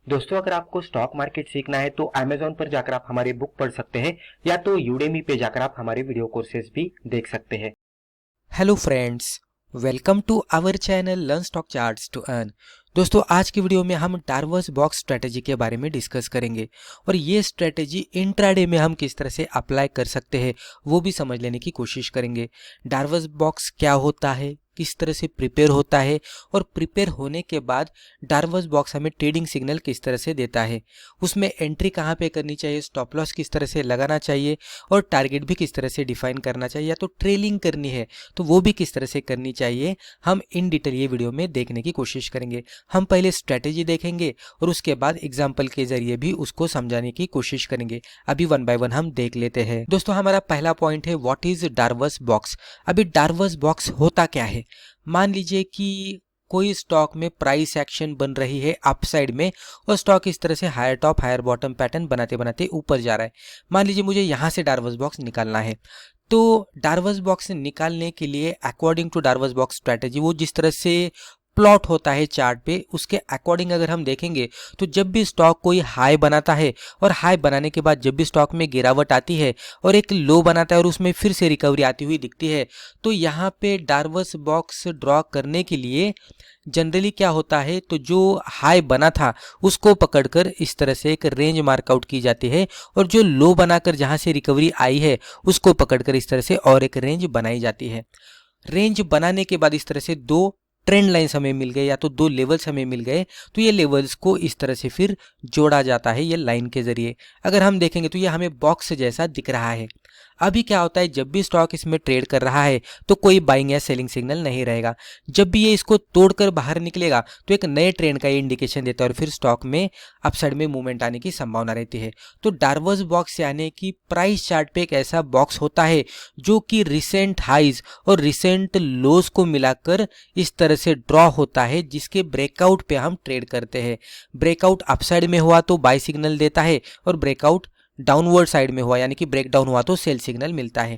दोस्तों, अगर आपको स्टॉक मार्केट सीखना है तो Amazon पर जाकर आप हमारे बुक पढ़ सकते हैं या तो Udemy पे जाकर आप हमारे वीडियो कोर्सेज भी देख सकते हैं। Hello friends, welcome to our channel learn stock charts to earn. दोस्तों, आज की वीडियो में हम डार्वर्स बॉक्स स्ट्रेटेजी के बारे में डिस्कस करेंगे और ये स्ट्रेटेजी इंट्राडे में हम किस तरह से अप्लाई कर सकते हैं वो भी समझ लेने की कोशिश करेंगे। डार्वर्स बॉक्स क्या होता है, किस तरह से प्रिपेयर होता है और प्रिपेयर होने के बाद डार्वर्स बॉक्स हमें ट्रेडिंग सिग्नल किस तरह से देता है, उसमें एंट्री कहाँ पे करनी चाहिए, स्टॉप लॉस किस तरह से लगाना चाहिए और टारगेट भी किस तरह से डिफाइन करना चाहिए, या तो ट्रेलिंग करनी है तो वो भी किस तरह से करनी चाहिए, हम इन डिटेल ये वीडियो में देखने की कोशिश करेंगे। हम पहले स्ट्रेटेजी देखेंगे और उसके बाद एग्जाम्पल के जरिए भी उसको समझाने की कोशिश करेंगे। अभी वन बाय वन हम देख लेते हैं। दोस्तों, हमारा पहला पॉइंट है व्हाट इज डार्वर्स बॉक्स। अभी डार्वर्स बॉक्स होता क्या है। मान लीजिए कि कोई स्टॉक में प्राइस एक्शन बन रही है अपसाइड में और स्टॉक इस तरह से higher top higher bottom pattern बनाते बनाते ऊपर जा रहा है। मान लीजिए मुझे यहाँ से डार्वर्स बॉक्स निकालना है, तो डार्वर्स बॉक्स निकालने के लिए अकॉर्डिंग टू डार्वर्स बॉक्स स्ट्रेटेजी वो जिस तरह से प्लॉट होता है चार्ट पे, उसके अकॉर्डिंग अगर हम देखेंगे तो जब भी स्टॉक कोई हाई बनाता है और हाई बनाने के बाद जब भी स्टॉक में गिरावट आती है और एक लो बनाता है और उसमें फिर से रिकवरी आती हुई दिखती है, तो यहाँ पे डार्वर्स बॉक्स ड्रॉ करने के लिए जनरली क्या होता है, तो जो हाई बना था उसको पकड़कर इस तरह से एक रेंज मार्कआउट की जाती है और जो लो बनाकर जहाँ से रिकवरी आई है उसको पकड़कर इस तरह से और एक रेंज बनाई जाती है। रेंज बनाने के बाद इस तरह से दो ट्रेंड लाइन्स हमें मिल गए या तो दो लेवल्स हमें मिल गए, तो ये लेवल्स को इस तरह से फिर जोड़ा जाता है ये लाइन के जरिए। अगर हम देखेंगे तो ये हमें बॉक्स जैसा दिख रहा है। अभी क्या होता है, जब भी स्टॉक इसमें ट्रेड कर रहा है तो कोई बाइंग या सेलिंग सिग्नल नहीं रहेगा। जब भी ये इसको तोड़कर बाहर निकलेगा तो एक नए ट्रेंड का ये इंडिकेशन देता है और फिर स्टॉक में अपसाइड में मूवमेंट आने की संभावना रहती है। तो डार्वर्स बॉक्स यानी कि प्राइस चार्ट पे एक ऐसा बॉक्स होता है जो कि रिसेंट हाइज और रिसेंट लोज को मिलाकर इस तरह से ड्रॉ होता है, जिसके ब्रेकआउट पे हम ट्रेड करते हैं। ब्रेकआउट अपसाइड में हुआ तो बाय सिग्नल देता है और ब्रेकआउट डाउनवर्ड साइड में हुआ यानी कि ब्रेकडाउन हुआ तो सेल सिग्नल मिलता है।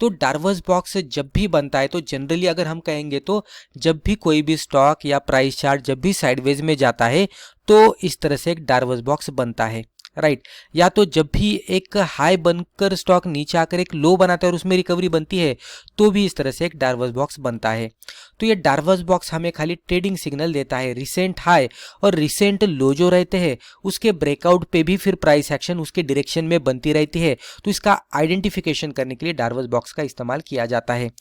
तो डार्वर्स बॉक्स जब भी बनता है तो जनरली अगर हम कहेंगे तो जब भी कोई भी स्टॉक या प्राइस चार्ट जब भी साइडवेज में जाता है तो इस तरह से एक डार्वर्स बॉक्स बनता है, राइट। या तो जब भी एक हाई बनकर स्टॉक नीचे आकर एक लो बनाता है और उसमें रिकवरी बनती है तो भी इस तरह से एक डार्वर्स बॉक्स बनता है। तो ये डार्वर्स बॉक्स हमें खाली ट्रेडिंग सिग्नल देता है। रिसेंट हाई और रिसेंट लो जो रहते हैं उसके ब्रेकआउट पे भी फिर प्राइस एक्शन उसके डायरेक्शन में बनती रहती है, तो इसका आइडेंटिफिकेशन करने के लिए डार्वर्स बॉक्स का इस्तेमाल किया जाता है।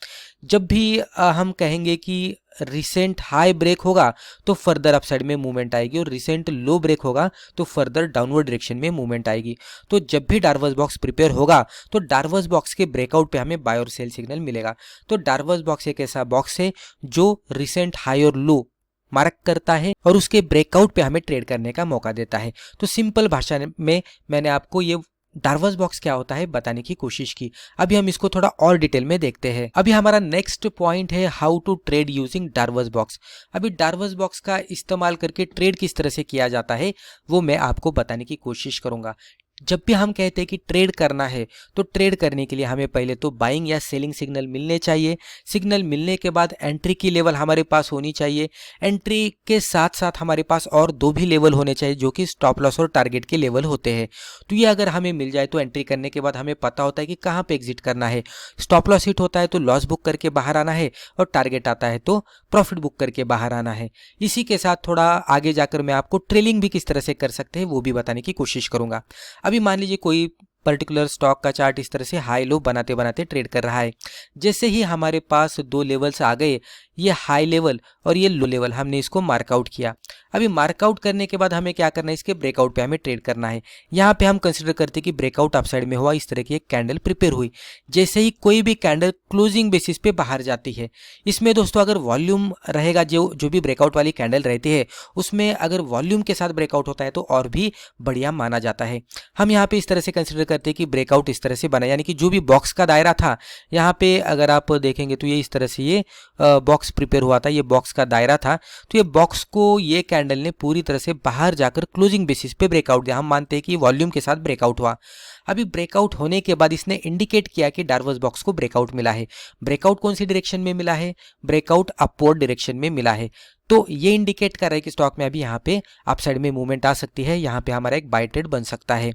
जब भी हम कहेंगे कि रिसेंट हाई ब्रेक होगा तो फर्दर अपसाइड में मूवमेंट आएगी और रिसेंट लो ब्रेक होगा तो फर्दर डाउनवर्ड डायरेक्शन में मूवमेंट आएगी। तो जब भी डार्वर्स बॉक्स प्रिपेयर होगा तो डार्वर्स बॉक्स के ब्रेकआउट पे हमें बाय और सेल सिग्नल मिलेगा। तो डार्वर्स बॉक्स एक ऐसा बॉक्स है जो रिसेंट हाई और लो मार्क करता है और उसके ब्रेकआउट पे हमें ट्रेड करने का मौका देता है। तो सिंपल भाषा में मैंने आपको ये डार्वर्स बॉक्स क्या होता है बताने की कोशिश की। अभी हम इसको थोड़ा और डिटेल में देखते हैं। अभी हमारा नेक्स्ट पॉइंट है how to trade using Darvas box. अभी डार्वर्स बॉक्स का इस्तेमाल करके ट्रेड किस तरह से किया जाता है वो मैं आपको बताने की कोशिश करूंगा। जब भी हम कहते हैं कि ट्रेड करना है तो ट्रेड करने के लिए हमें पहले तो बाइंग या सेलिंग सिग्नल मिलने चाहिए। सिग्नल मिलने के बाद एंट्री की लेवल हमारे पास होनी चाहिए। एंट्री के साथ साथ हमारे पास और दो भी लेवल होने चाहिए जो कि स्टॉप लॉस और टारगेट के लेवल होते हैं। तो ये अगर हमें मिल जाए तो एंट्री करने के बाद हमें पता होता है कि कहाँ पे एग्जिट करना है। स्टॉप लॉस हिट होता है तो लॉस बुक करके बाहर आना है और टारगेट आता है तो प्रॉफिट बुक करके बाहर आना है। इसी के साथ थोड़ा आगे जाकर मैं आपको ट्रेलिंग भी किस तरह से कर सकते हैं वो भी बताने की कोशिश करूंगा। अभी मान लीजिए कोई पर्टिकुलर स्टॉक का चार्ट इस तरह से हाई लो बनाते बनाते ट्रेड कर रहा है। जैसे ही हमारे पास दो लेवल्स आ गए, ये हाई लेवल और ये लो लेवल, हमने इसको मार्कआउट किया। अभी मार्कआउट करने के बाद हमें क्या करना है, इसके ब्रेकआउट पे हमें ट्रेड करना है। यहाँ पे हम कंसिडर करते हैं कि ब्रेकआउट अपसाइड में हुआ, इस तरह की एक कैंडल प्रिपेयर हुई। जैसे ही कोई भी कैंडल क्लोजिंग बेसिस पे बाहर जाती है, इसमें दोस्तों अगर वॉल्यूम रहेगा, जो भी ब्रेकआउट वाली कैंडल रहती है उसमें अगर वॉल्यूम के साथ ब्रेकआउट होता है तो और भी बढ़िया माना जाता है। हम यहाँ पे इस तरह से कंसिडर करते हैं कि ब्रेकआउट इस तरह से बना, यानी कि जो भी बॉक्स का दायरा था, यहाँ पे अगर आप देखेंगे तो ये इस तरह से ये बॉक्स प्रिपेयर हुआ था, ये बॉक्स का दायरा था। तो ये बॉक्स को ये कैंडल ने पूरी तरह से बाहर जाकर क्लोजिंग बेसिस पे ब्रेकआउट दिया। हम मानते हैं कि वॉल्यूम के साथ ब्रेकआउट हुआ। अभी ब्रेकआउट होने के बाद इसने इंडिकेट किया कि डार्वर्स बॉक्स को ब्रेकआउट मिला है। ब्रेकआउट कौन सी डायरेक्शन में मिला है, ब्रेकआउट अपवर्ड डायरेक्शन में मिला है। तो ये इंडिकेट कर रहा है कि स्टॉक में अभी यहाँ पे अपसाइड में मूवमेंट आ सकती है, यहाँ पे हमारा एक बाय ट्रेड बन सकता है।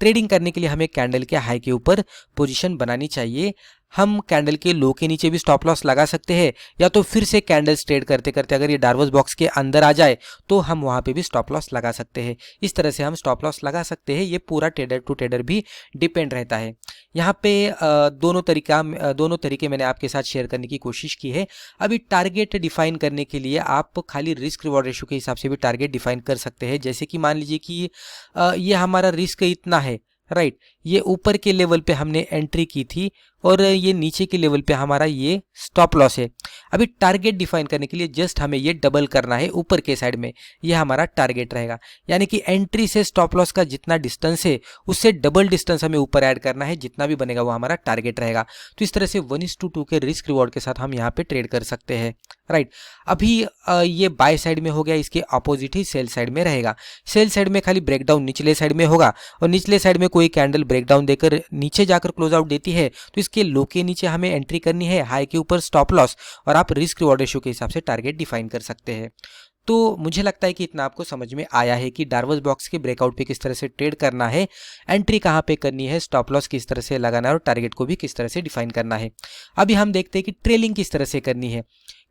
ट्रेडिंग करने के लिए हमें कैंडल के हाई के ऊपर पोजीशन बनानी चाहिए। हम कैंडल के लो के नीचे भी स्टॉप लॉस लगा सकते हैं, या तो फिर से कैंडल्स ट्रेड करते करते अगर ये डार्वस बॉक्स के अंदर आ जाए तो हम वहाँ पे भी स्टॉप लॉस लगा सकते हैं। इस तरह से हम स्टॉप लॉस लगा सकते हैं। ये पूरा ट्रेडर टू ट्रेडर भी डिपेंड रहता है। यहाँ पे दोनों तरीके मैंने आपके साथ शेयर करने की कोशिश की है। अभी टारगेट डिफाइन करने के लिए आप खाली रिस्क रिवॉर्ड रेशियो के हिसाब से भी टारगेट डिफाइन कर सकते हैं। जैसे कि मान लीजिए कि ये हमारा रिस्क इतना है, राइट, ये ऊपर के लेवल पे हमने एंट्री की थी और ये नीचे के लेवल पे हमारा ये स्टॉप लॉस है। अभी टारगेट डिफाइन करने के लिए जस्ट हमें ये डबल करना है ऊपर के साइड में, ये हमारा टारगेट रहेगा। यानी कि एंट्री से स्टॉप लॉस का जितना डिस्टेंस है उससे डबल डिस्टेंस हमें ऊपर ऐड करना है, जितना भी बनेगा वो हमारा टारगेट रहेगा। तो इस तरह से 1:2 के रिस्क रिवॉर्ड के साथ हम यहाँ पे ट्रेड कर सकते हैं, राइट। अभी ये बाय साइड में हो गया, इसके अपोजिट ही सेल साइड में रहेगा। सेल साइड में खाली ब्रेकडाउन निचले साइड में होगा और निचले साइड में कोई कैंडल ब्रेकडाउन देकर नीचे जाकर क्लोज आउट देती है तो इसके लो के नीचे हमें एंट्री करनी है, हाई के ऊपर स्टॉप लॉस, और आप रिस्क रिवॉर्ड रेशियो के हिसाब से टारगेट डिफाइन कर सकते हैं। तो मुझे लगता है कि इतना आपको समझ में आया है कि डार्वस बॉक्स के ब्रेकआउट पे किस तरह से ट्रेड करना है, एंट्री कहाँ पे करनी है, स्टॉप लॉस किस तरह से लगाना है और टारगेट को भी किस तरह से डिफाइन करना है। अभी हम देखते हैं कि ट्रेलिंग किस तरह से करनी है।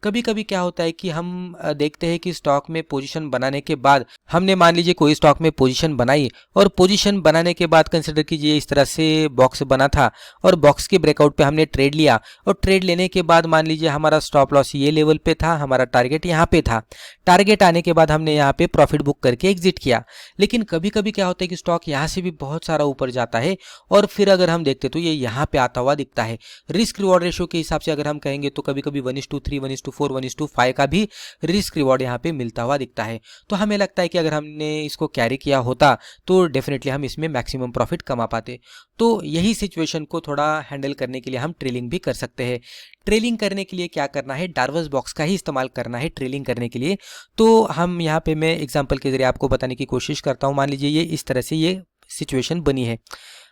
कभी कभी क्या होता है कि हम देखते हैं कि स्टॉक में पोजीशन बनाने के बाद हमने मान लीजिए कोई स्टॉक में पोजीशन बनाई और पोजीशन बनाने के बाद कंसिडर कीजिए इस तरह से बॉक्स बना था और बॉक्स के ब्रेकआउट पे हमने ट्रेड लिया और ट्रेड लेने के बाद मान लीजिए हमारा स्टॉप लॉस ये लेवल पे था, हमारा टारगेट यहाँ पे था। टारगेट आने के बाद हमने यहाँ पे प्रॉफिट बुक करके एग्जिट किया। लेकिन कभी कभी क्या होता है कि स्टॉक यहाँ से भी बहुत सारा ऊपर जाता है और फिर अगर हम देखते तो ये यहाँ पे आता हुआ दिखता है। रिस्क रिवॉर्ड रेशियो के हिसाब से अगर हम कहेंगे तो कभी कभी 1:3, 1:4, 1:5 का भी रिस्क रिवॉर्ड यहाँ पे मिलता हुआ दिखता है। तो हमें लगता है कि अगर हमने इसको कैरी किया होता तो डेफिनेटली हम इसमें मैक्सिमम प्रॉफिट कमा पाते। तो यही सिचुएशन को थोड़ा हैंडल करने के लिए हम ट्रेलिंग भी कर सकते हैं। ट्रेलिंग करने के लिए क्या करना है, डार्वस बॉक्स का ही इस्तेमाल करना है ट्रेलिंग करने के लिए। तो हम यहाँ पे मैं एग्जांपल के जरिए आपको बताने की कोशिश करता हूँ। मान लीजिए ये इस तरह से ये सिचुएशन बनी है।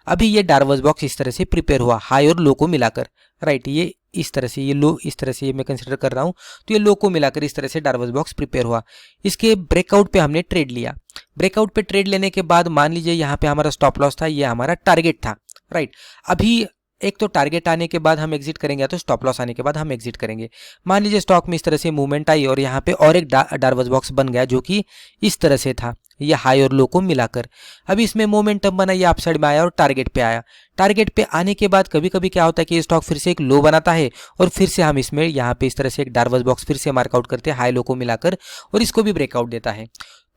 अभी ये डार्वस बॉक्स इस तरह से प्रिपेयर हुआ हाई और लो को मिलाकर, राइट। ये इस तरह से, ये लो इस तरह से ये मैं कंसिडर कर रहा हूँ, तो ये लो को मिलाकर इस तरह से डार्वस बॉक्स प्रिपेयर हुआ। इसके ब्रेकआउट पे हमने ट्रेड लिया। ब्रेकआउट पे ट्रेड लेने के बाद मान लीजिए यहाँ पे हमारा स्टॉप लॉस था, ये हमारा टारगेट था, राइट। अभी एक तो टारगेट आने के बाद हम एग्जिट करेंगे या तो स्टॉप लॉस आने के बाद हम एग्जिट करेंगे। मान लीजिए स्टॉक में इस तरह से मूवमेंट आई और यहाँ पे और एक डार्वस बॉक्स बन गया जो कि इस तरह से था, ये हाई और लो को मिलाकर। अभी इसमें मोमेंटम बना, ये अपसाइड में आया और टारगेट पे आया। टारगेट पे आने के बाद कभी कभी क्या होता है कि ये स्टॉक फिर से एक लो बनाता है और फिर से हम इसमें यहाँ पे इस तरह से एक डार्वस बॉक्स फिर से मार्कआउट करते हैं हाई लो को मिलाकर और इसको भी ब्रेकआउट देता है।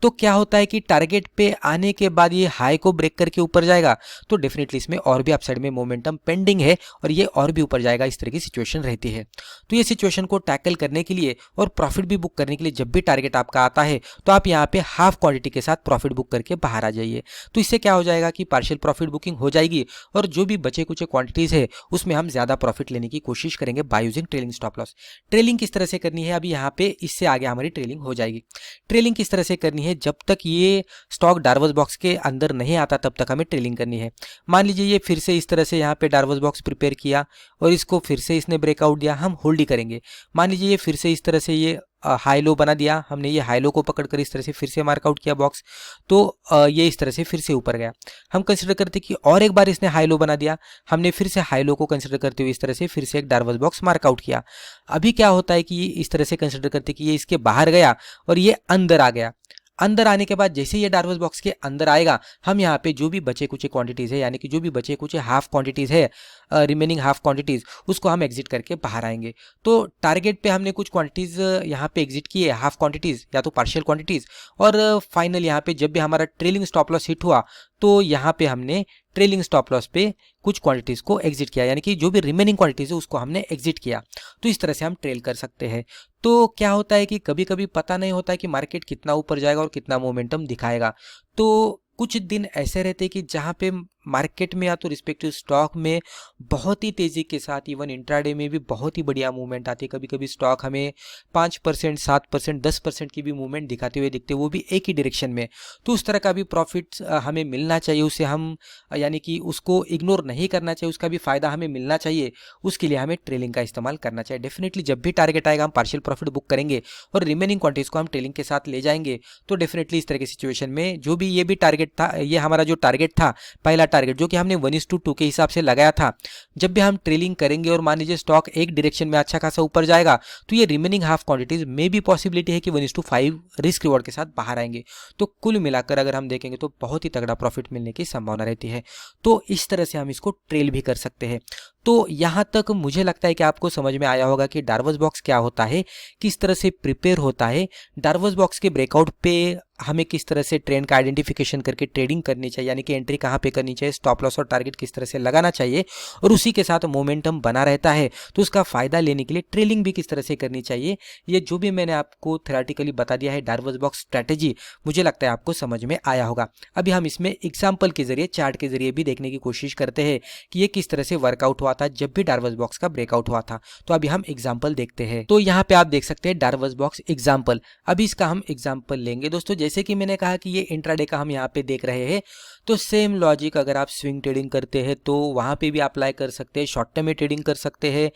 तो क्या होता है कि टारगेट पे आने के बाद ये हाई को ब्रेक करके ऊपर जाएगा तो डेफिनेटली इसमें और भी अपसाइड में मोमेंटम पेंडिंग है और ये और भी ऊपर जाएगा, इस तरह की सिचुएशन रहती है। तो ये सिचुएशन को टैकल करने के लिए और प्रॉफिट भी बुक करने के लिए जब भी टारगेट आपका आता है तो आप यहाँ पे हाफ क्वांटिटी के साथ प्रॉफिट बुक करके बाहर आ जाइए। तो इससे क्या हो जाएगा कि पार्शियल प्रॉफिट बुकिंग हो जाएगी और जो भी बचे कुछ क्वांटिटीज है उसमें हम ज्यादा प्रॉफिट लेने की कोशिश करेंगे by using trailing stop loss. Trailing किस तरह से करनी है, अभी यहाँ पे इससे आगे हमारी ट्रेलिंग हो जाएगी। ट्रेलिंग किस तरह से करनी है, जब तक ये स्टॉक डार्वस बॉक्स के अंदर नहीं आता तब तक हमें ट्रेलिंग करनी है। मान लीजिए ये फिर से इस तरह से यहाँ पे डार्वस बॉक्स प्रिपेयर किया और इसको फिर से इसने ब्रेकआउट दिया, हम होल्ड ही करेंगे। मान लीजिए ये फिर से इस तरह से ये हाई लो बना दिया, हमने ये हाई लो को पकड़कर इस तरह से फिर से मार्कआउट किया बॉक्स, तो ये इस तरह से फिर से ऊपर गया। हम कंसिडर करते कि और एक बार इसने हाई लो बना दिया, हमने फिर से हाई लो को कंसिडर करते हुए इस तरह से फिर से एक डार्वस बॉक्स मार्कआउट किया। अभी क्या होता है कि ये इस तरह से कंसिडर करते कि ये इसके बाहर गया और ये अंदर आ गया। अंदर आने के बाद जैसे ये डार्वस बॉक्स के अंदर आएगा हम यहाँ पे जो भी बचे कुछ क्वांटिटीज है, यानी कि जो भी बचे कुछ हाफ क्वांटिटीज है, रिमेनिंग हाफ क्वांटिटीज, उसको हम एग्जिट करके बाहर आएंगे। तो टारगेट पे हमने कुछ क्वांटिटीज यहाँ पे एग्जिट किए, हाफ क्वांटिटीज या तो पार्शियल क्वांटिटीज, और फाइनल यहाँ पे जब भी हमारा ट्रेलिंग स्टॉप लॉस हिट हुआ तो यहाँ पे हमने ट्रेलिंग स्टॉप लॉस पे कुछ क्वांटिटीज को एग्जिट किया, यानी कि जो भी रिमेनिंग क्वांटिटीज है उसको हमने एग्जिट किया। तो इस तरह से हम ट्रेल कर सकते हैं। तो क्या होता है कि कभी कभी पता नहीं होता है कि मार्केट कितना ऊपर जाएगा और कितना मोमेंटम दिखाएगा। तो कुछ दिन ऐसे रहते हैं कि जहाँ पे मार्केट में या तो रिस्पेक्टिव स्टॉक में बहुत ही तेज़ी के साथ, इवन इंट्राडे में भी बहुत ही बढ़िया मूवमेंट आती है। कभी कभी स्टॉक हमें 5%, 7%, 10% की भी मूवमेंट दिखाते हुए दिखते हैं, वो भी एक ही डायरेक्शन में। तो उस तरह का भी प्रॉफिट हमें मिलना चाहिए, उसे हम यानी कि उसको इग्नोर नहीं करना चाहिए, उसका भी फ़ायदा हमें मिलना चाहिए। उसके लिए हमें ट्रेलिंग का इस्तेमाल करना चाहिए। डेफिनेटली जब भी टारगेट आएगा हम पार्शियल प्रॉफिट बुक करेंगे और रिमेनिंग क्वांटिटीज को हम ट्रेलिंग के साथ ले जाएंगे। तो डेफिनेटली इस तरह की सिचुएशन में जो भी ये भी टारगेट था, ये हमारा जो टारगेट था, पहला टारगेट जो कि हमने 1:2 के हिसाब से लगाया था, जब भी हम ट्रेलिंग करेंगे और मान लीजिए स्टॉक एक डायरेक्शन में अच्छा खासा ऊपर जाएगा, तो ये रिमेनिंग हाफ क्वांटिटीज में भी पॉसिबिलिटी है कि 1:5 रिस्क रिवॉर्ड के साथ बाहर आएंगे। तो कुल मिलाकर अगर हम देखेंगे तो बहुत ही तगड़ा प्रॉफिट मिलने की संभावना रहती है। तो इस तरह से हम इसको ट्रेल भी कर सकते हैं। तो यहाँ तक मुझे लगता है कि आपको समझ में आया होगा कि डार्वस बॉक्स क्या होता है, किस तरह से प्रिपेयर होता है, डार्वस बॉक्स के ब्रेकआउट पे हमें किस तरह से ट्रेंड का आइडेंटिफिकेशन करके ट्रेडिंग करनी चाहिए, यानी कि एंट्री कहाँ पे करनी चाहिए, स्टॉप लॉस और टारगेट किस तरह से लगाना चाहिए, और उसी के साथ मोमेंटम बना रहता है तो उसका फायदा लेने के लिए ट्रेलिंग भी किस तरह से करनी चाहिए। ये जो भी मैंने आपको थ्योरेटिकली बता दिया है डार्वस बॉक्स स्ट्रैटेजी, मुझे लगता है आपको समझ में आया होगा। अभी हम इसमें एग्जाम्पल के जरिए, चार्ट के जरिए भी देखने की कोशिश करते हैं कि ये किस तरह से वर्कआउट हुआ था जब भी डार्वस बॉक्स का ब्रेकआउट हुआ था। तो अभी हम एग्जाम्पल देखते हैं। तो यहाँ पे आप देख सकते हैं डार्वस बॉक्स एग्जाम्पल। अभी इसका हम एग्जाम्पल लेंगे दोस्तों। जैसे कि मैंने कहा कि ये इंट्राडे का हम यहाँ पे देख रहे हैं, तो सेम लॉजिक अगर आप स्विंग ट्रेडिंग करते हैं तो वहाँ पे भी अप्लाई कर सकते हैं, शॉर्ट टर्म में ट्रेडिंग कर सकते हैं,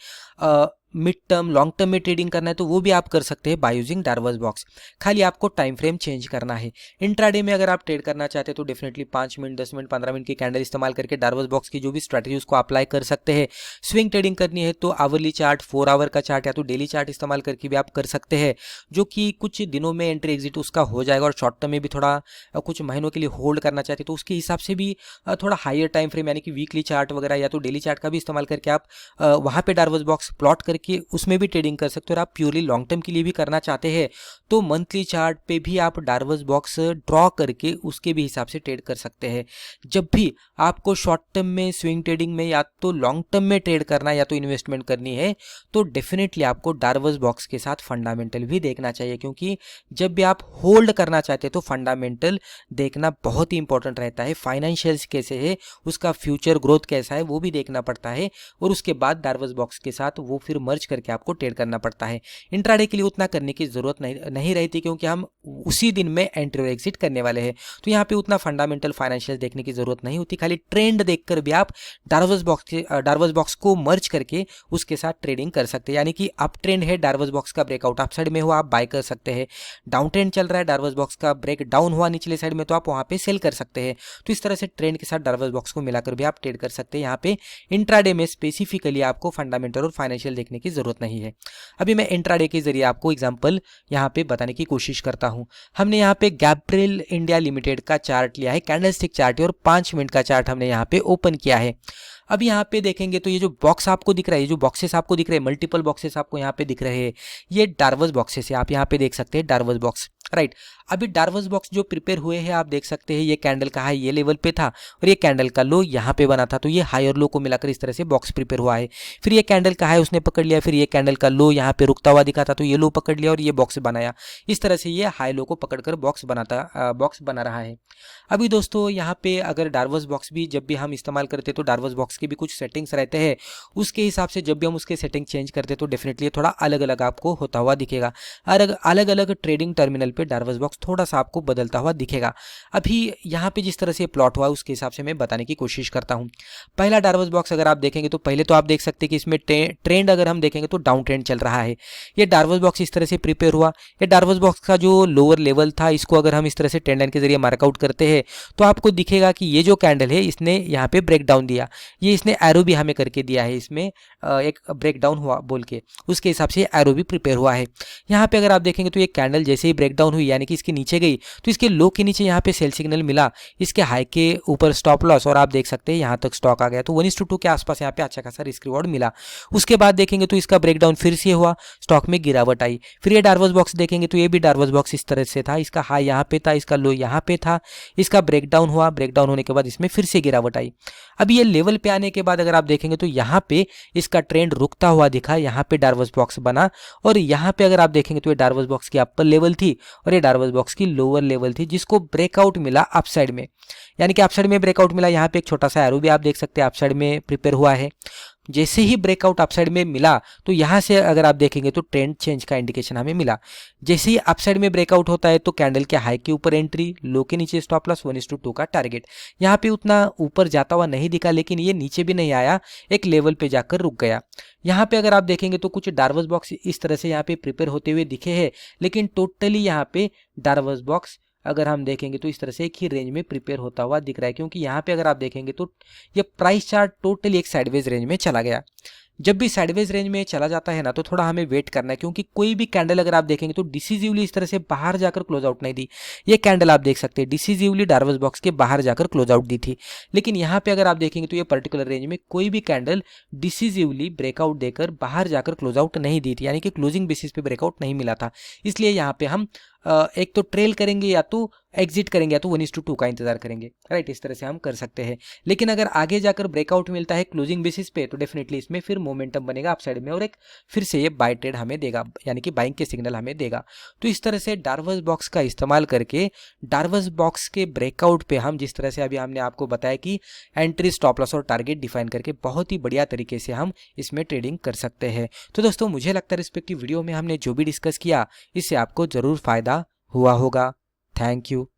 मिड टर्म लॉन्ग टर्म में ट्रेडिंग करना है तो वो भी आप कर सकते हैं बाय यूजिंग डार्वस बॉक्स। खाली आपको टाइम फ्रेम चेंज करना है। इंट्राडे में अगर आप ट्रेड करना चाहते हैं तो डेफिनेटली 5 मिनट, 10 मिनट, 15 मिनट की कैंडल इस्तेमाल करके डार्वस बॉक्स की जो भी स्ट्रैटेजी उसको अप्लाई कर सकते हैं। स्विंग ट्रेडिंग करनी है तो आवरली चार्ट, 4 आवर का चार्ट या तो डेली चार्ट इस्तेमाल करके भी आप कर सकते हैं, जो कि कुछ दिनों में एंट्री एग्जिट उसका हो जाएगा। और शॉर्ट टर्म में भी थोड़ा कुछ महीनों के लिए होल्ड करना चाहते हैं तो उसके हिसाब से भी थोड़ा हायर टाइम फ्रेम यानी कि वीकली चार्ट वगैरह या तो डेली चार्ट का भी इस्तेमाल करके आप वहाँ पे डार्वस बॉक्स प्लॉट करके उसमें भी ट्रेडिंग कर सकते हो। और आप प्योरली लॉन्ग टर्म के लिए भी करना चाहते हैं तो मंथली चार्ट पे भी आप डार्वस बॉक्स ड्रॉ करके उसके भी हिसाब से ट्रेड कर सकते हैं। जब भी आपको शॉर्ट टर्म में स्विंग ट्रेडिंग में या तो लॉन्ग टर्म में ट्रेड करना या तो इन्वेस्टमेंट करनी है तो डेफिनेटली आपको डार्वस बॉक्स के साथ फंडामेंटल भी देखना चाहिए, क्योंकि जब भी आप होल्ड करना चाहते हैं तो फंडामेंटल देखना बहुत ही इंपॉर्टेंट रहता है। फाइनेंशियल्स कैसे है, उसका फ्यूचर ग्रोथ कैसा है वो भी देखना पड़ता है, और उसके बाद डार्वस बॉक्स के साथ वो फिर मर्ज करके आपको ट्रेड करना पड़ता है। इंट्राडे के लिए उतना करने की जरूरत नहीं रहती, क्योंकि हम उसी दिन में एंट्री और एग्जिट करने वाले हैं, तो यहाँ पे उतना फंडामेंटल फाइनेंशियल देखने की जरूरत नहीं होती। खाली ट्रेंड देखकर भी आप डार्वस बॉक्स को मर्ज करके उसके साथ ट्रेडिंग कर सकते हैं। यानी कि अप ट्रेंड है, डार्वस बॉक्स का ब्रेकआउट अप साइड में हुआ, आप बाय कर सकते हैं। डाउन ट्रेंड चल रहा है, डार्वस बॉक्स का ब्रेक डाउन हुआ निचले साइड में, तो आप वहाँ पे सेल कर सकते हैं। तो इस तरह से ट्रेंड के साथ डार्वस बॉक्स को मिलाकर भी आप ट्रेड कर सकते हैं। यहाँ पे इंट्राडे में स्पेसिफिकली आपको फंडामेंटल और फाइनेंशियल देखने की जरूरत नहीं है। अभी मैं इंट्राडे के जरिए आपको एग्जांपल यहाँ पे बताने की कोशिश करता हूँ। हमने यहाँ पे गैब्रियल इंडिया लिमिटेड का चार्ट लिया है, कैंडलस्टिक चार्ट है, और 5 मिनट का चार्ट हमने यहाँ पे ओपन किया है। अब यहाँ पे देखेंगे तो ये जो बॉक्स आपको दिख रहा है, ये जो बॉक्सेस आपको दिख रहे हैं, मल्टीपल बॉक्सेस आपको यहाँ पे दिख रहे हैं, ये डार्वस बॉक्सेस है। आप यहाँ पे देख सकते हैं डार्वस बॉक्स, राइट। अभी डार्वस बॉक्स जो प्रिपेयर हुए हैं आप देख सकते हैं, ये कैंडल का हाई ये लेवल पे था और ये कैंडल का लो यहाँ पे बना था, तो ये हाई और लो को मिलाकर इस तरह से बॉक्स प्रिपेयर हुआ है। फिर ये कैंडल का हाई उसने पकड़ लिया, फिर ये कैंडल का लो यहाँ पे रुकता हुआ दिखा था तो ये लो पकड़ लिया और ये बॉक्स बनाया। इस तरह से ये हाई लो को पकड़कर बॉक्स बना रहा है। अभी दोस्तों यहाँ पे अगर डार्वस बॉक्स भी जब भी हम इस्तेमाल करते तो डार्वस बॉक्स के भी कुछ सेटिंग्स रहते हैं, उसके हिसाब से जब भी हम उसके सेटिंग चेंज करते तो डेफिनेटली थोड़ा अलग अलग आपको होता हुआ दिखेगा। अलग अलग ट्रेडिंग टर्मिनल पे डार्वस बॉक्स थोड़ा सा आपको बदलता हुआ दिखेगा। अभी यहाँ पे जिस तरह से प्लॉट हुआ उसके हिसाब से मैं बताने की कोशिश करता हूँ। पहला डार्वस बॉक्स अगर आप देखेंगे तो पहले तो आप देख सकते हैं कि इसमें ट्रेंड अगर हम देखेंगे तो डाउन ट्रेंड चल रहा है। ये डार्वस बॉक्स इस तरह से प्रिपेयर हुआ। ये डार्वस बॉक्स का जो लोअर लेवल था इसको अगर हम इस तरह से ट्रेंड लाइन के जरिए मार्कआउट करते हैं तो आपको दिखेगा कि ये जो कैंडल है इसने यहाँ पे ब्रेक डाउन दिया, ये इसने एरो भी हमें करके दिया है, इसमें एक ब्रेक डाउन हुआ बोल के, उसके हिसाब से एरो भी प्रिपेयर हुआ है। यहाँ पे अगर आप देखेंगे तो ये कैंडल जैसे ही ब्रेक डाउन हुई यानी कि इसके नीचे गई तो इसके लो के नीचे यहाँ पे सेल सिग्नल मिला, इसके हाई के ऊपर स्टॉप लॉस, और आप देख सकते हैं यहाँ तक स्टॉक आ गया, तो 1:2 के आसपास यहाँ पे अच्छा खासा रिस्क रिवॉर्ड मिला। उसके बाद देखेंगे तो इसका ब्रेकडाउन फिर से हुआ, स्टॉक में गिरावट आई। फिर ये डार्वस बॉक्स देखेंगे तो ये भी डार्वस बॉक्स इस तरह से था, इसका हाई यहाँ पे था, इसका लो यहाँ पे था, इसका ब्रेकडाउन हुआ, ब्रेकडाउन होने के बाद इसमें फिर से गिरावट आई। अब ये लेवल पे आने के बाद अगर आप देखेंगे तो यहाँ पे इसका ट्रेंड रुकता हुआ दिखा, यहाँ पे डार्वस बॉक्स बना, और यहाँ पे अगर आप देखेंगे तो ये डार्वस बॉक्स की अपर लेवल थी और ये डार्वस बॉक्स की लोअर लेवल थी जिसको ब्रेकआउट मिला अपसाइड में, यानी कि अपसाइड में ब्रेकआउट मिला। यहाँ पे एक छोटा सा एरो भी आप देख सकते हैं अपसाइड में प्रिपेयर हुआ है। जैसे ही ब्रेकआउट अपसाइड में मिला तो यहाँ से अगर आप देखेंगे तो ट्रेंड चेंज का इंडिकेशन हमें मिला। जैसे ही अपसाइड में ब्रेकआउट होता है तो कैंडल के हाई के ऊपर एंट्री, लो के नीचे स्टॉप लॉस, 1:2 का टारगेट। यहाँ पे उतना ऊपर जाता हुआ नहीं दिखा, लेकिन ये नीचे भी नहीं आया, एक लेवल पे जाकर रुक गया। यहाँ पे अगर आप देखेंगे तो कुछ डार्वस बॉक्स इस तरह से यहाँ पे प्रिपेयर होते हुए दिखे हैं, लेकिन टोटली यहाँ पे डार्वस बॉक्स अगर हम देखेंगे तो इस तरह से एक ही रेंज में प्रिपेयर होता हुआ दिख रहा है, क्योंकि यहाँ पे अगर आप देखेंगे तो ये प्राइस चार्ट टोटली एक साइडवेज रेंज में चला गया। जब भी साइडवेज रेंज में चला जाता है ना तो थोड़ा हमें वेट करना है, क्योंकि कोई भी कैंडल अगर आप देखेंगे तो डिसिजिवली इस तरह से बाहर जाकर क्लोज आउट नहीं दी। ये कैंडल आप देख सकते हैं डिसिजिवली डार्वस बॉक्स के बाहर जाकर क्लोज आउट दी थी, लेकिन यहाँ पे अगर आप देखेंगे तो ये पर्टिकुलर रेंज में कोई भी कैंडल डिसिजिवली ब्रेकआउट देकर बाहर जाकर क्लोज आउट नहीं दी थी, यानी कि क्लोजिंग बेसिस पे ब्रेकआउट नहीं मिला था। इसलिए यहाँ पे हम एक तो ट्रेल करेंगे या तो एग्जिट करेंगे या तो 1:2 का इंतजार करेंगे, राइट। इस तरह से हम कर सकते हैं। लेकिन अगर आगे जाकर ब्रेकआउट मिलता है क्लोजिंग बेसिस पे तो डेफिनेटली इसमें फिर मोमेंटम बनेगा अपसाइड में और एक फिर से ये बाय ट्रेड हमें देगा, यानी कि बाइंग के सिग्नल हमें देगा। तो इस तरह से डार्वस बॉक्स का इस्तेमाल करके डार्वस बॉक्स के ब्रेकआउट पे हम जिस तरह से अभी हमने आपको बताया कि एंट्री, स्टॉप लॉस और टारगेट डिफाइन करके बहुत ही बढ़िया तरीके से हम इसमें ट्रेडिंग कर सकते हैं। तो दोस्तों मुझे लगता है रिस्पेक्टिव वीडियो में हमने जो भी डिस्कस किया इससे आपको जरूर फायदा हुआ होगा। Thank you.